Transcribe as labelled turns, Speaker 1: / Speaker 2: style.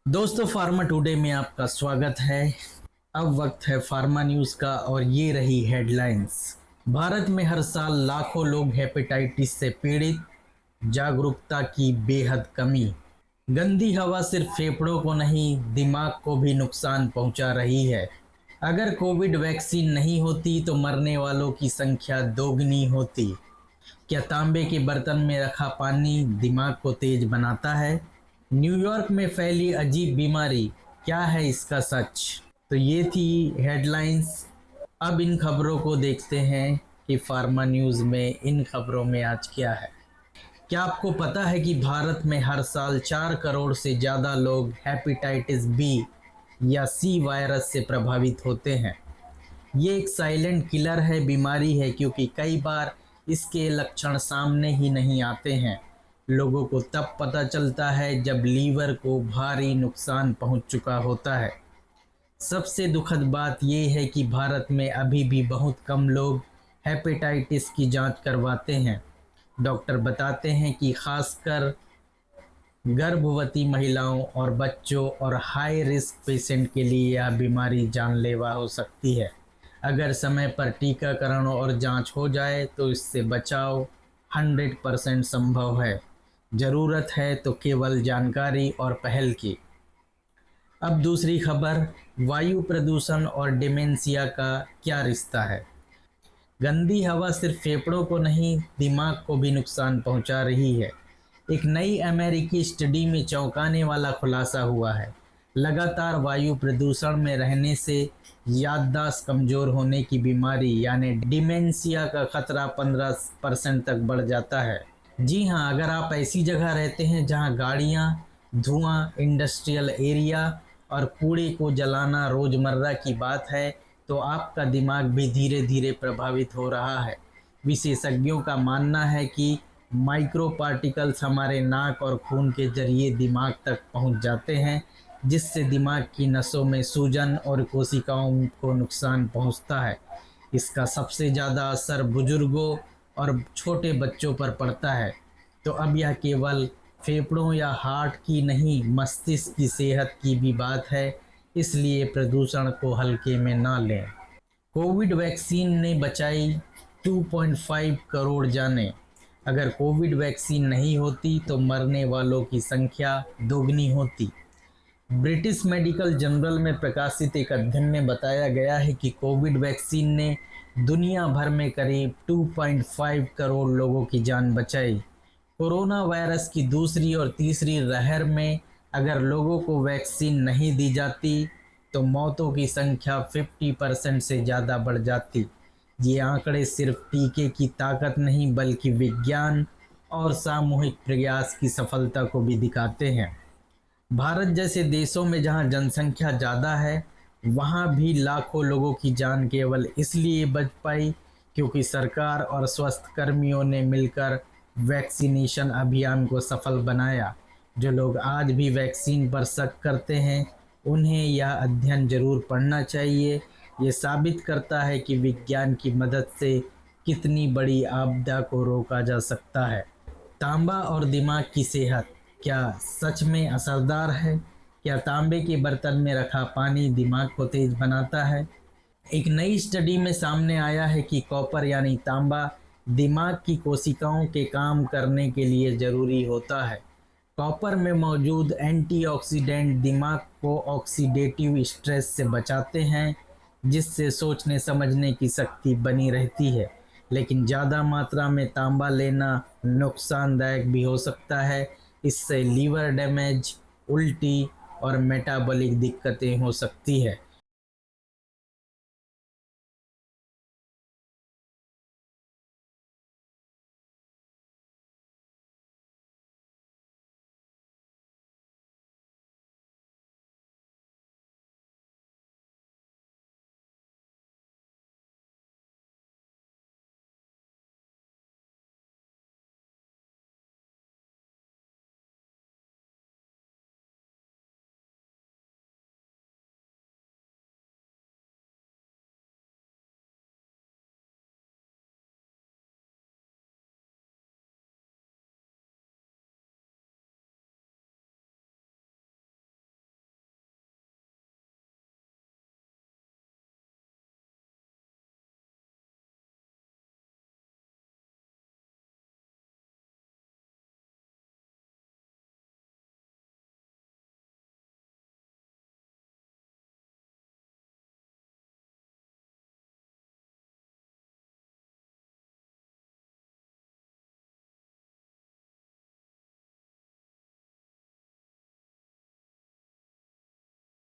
Speaker 1: दोस्तों, pharma today में आपका स्वागत है। अब वक्त है फार्मा न्यूज़ का और ये रही हेडलाइंस। भारत में हर साल लाखों लोग हेपेटाइटिस से पीड़ित, जागरूकता की बेहद कमी। गंदी हवा सिर्फ फेफड़ों को नहीं, दिमाग को भी नुकसान पहुंचा रही है। अगर कोविड वैक्सीन नहीं होती तो मरने वालों की संख्या दोगुनी होती। क्या तांबे के बर्तन में रखा पानी दिमाग को तेज बनाता है? न्यूयॉर्क में फैली अजीब बीमारी, क्या है इसका सच? तो ये थी हेडलाइंस। अब इन खबरों को देखते हैं कि फार्मा न्यूज़ में इन खबरों में आज क्या है। क्या आपको पता है कि भारत में हर साल 4 करोड़ से ज़्यादा लोग हेपेटाइटिस बी या सी वायरस से प्रभावित होते हैं। ये एक साइलेंट किलर है, बीमारी है क्योंकि कई बार इसके लक्षण सामने ही नहीं आते हैं। लोगों को तब पता चलता है जब लीवर को भारी नुकसान पहुंच चुका होता है। सबसे दुखद बात यह है कि भारत में अभी भी बहुत कम लोग हेपेटाइटिस की जांच करवाते हैं। डॉक्टर बताते हैं कि खासकर गर्भवती महिलाओं और बच्चों और हाई रिस्क पेशेंट के लिए यह बीमारी जानलेवा हो सकती है। अगर समय पर टीकाकरण और जांच हो जाए तो इससे बचाव 100% संभव है। ज़रूरत है तो केवल जानकारी और पहल की। अब दूसरी खबर, वायु प्रदूषण और डिमेंशिया का क्या रिश्ता है? गंदी हवा सिर्फ फेफड़ों को नहीं, दिमाग को भी नुकसान पहुंचा रही है। एक नई अमेरिकी स्टडी में चौंकाने वाला खुलासा हुआ है। लगातार वायु प्रदूषण में रहने से याददाश्त कमज़ोर होने की बीमारी यानी डिमेंशिया का खतरा 15% तक बढ़ जाता है। जी हाँ, अगर आप ऐसी जगह रहते हैं जहाँ गाड़ियाँ, धुआं, इंडस्ट्रियल एरिया और कूड़े को जलाना रोज़मर्रा की बात है, तो आपका दिमाग भी धीरे धीरे प्रभावित हो रहा है। विशेषज्ञों का मानना है कि माइक्रो पार्टिकल्स हमारे नाक और खून के जरिए दिमाग तक पहुंच जाते हैं, जिससे दिमाग की नसों में सूजन और कोशिकाओं को नुकसान पहुंचता है। इसका सबसे ज़्यादा असर बुजुर्गों और छोटे बच्चों पर पड़ता है। तो अब यह केवल फेफड़ों या हार्ट की नहीं, मस्तिष्क की सेहत की भी बात है। इसलिए प्रदूषण को हल्के में ना लें। कोविड वैक्सीन ने बचाई 2.5 करोड़ जानें। अगर कोविड वैक्सीन नहीं होती तो मरने वालों की संख्या दोगुनी होती। ब्रिटिश मेडिकल जर्नल में प्रकाशित एक अध्ययन में बताया गया है कि कोविड वैक्सीन ने दुनिया भर में करीब 2.5 करोड़ लोगों की जान बचाई। कोरोना वायरस की दूसरी और तीसरी लहर में अगर लोगों को वैक्सीन नहीं दी जाती तो मौतों की संख्या 50% से ज़्यादा बढ़ जाती। ये आंकड़े सिर्फ टीके की ताकत नहीं बल्कि विज्ञान और सामूहिक प्रयास की सफलता को भी दिखाते हैं। भारत जैसे देशों में जहां जनसंख्या ज़्यादा है, वहां भी लाखों लोगों की जान केवल इसलिए बच पाई क्योंकि सरकार और स्वास्थ्य कर्मियों ने मिलकर वैक्सीनेशन अभियान को सफल बनाया। जो लोग आज भी वैक्सीन पर शक करते हैं, उन्हें यह अध्ययन जरूर पढ़ना चाहिए। ये साबित करता है कि विज्ञान की मदद से कितनी बड़ी आपदा को रोका जा सकता है। तांबा और दिमाग की सेहत क्या सच में असरदार है? क्या तांबे के बर्तन में रखा पानी दिमाग को तेज बनाता है? एक नई स्टडी में सामने आया है कि कॉपर यानी तांबा दिमाग की कोशिकाओं के काम करने के लिए ज़रूरी होता है। कॉपर में मौजूद एंटीऑक्सीडेंट दिमाग को ऑक्सीडेटिव स्ट्रेस से बचाते हैं, जिससे सोचने समझने की शक्ति बनी रहती है। लेकिन ज़्यादा मात्रा में तांबा लेना नुकसानदायक भी हो सकता है। इससे लीवर डैमेज, उल्टी और मेटाबॉलिक दिक्कतें हो सकती है।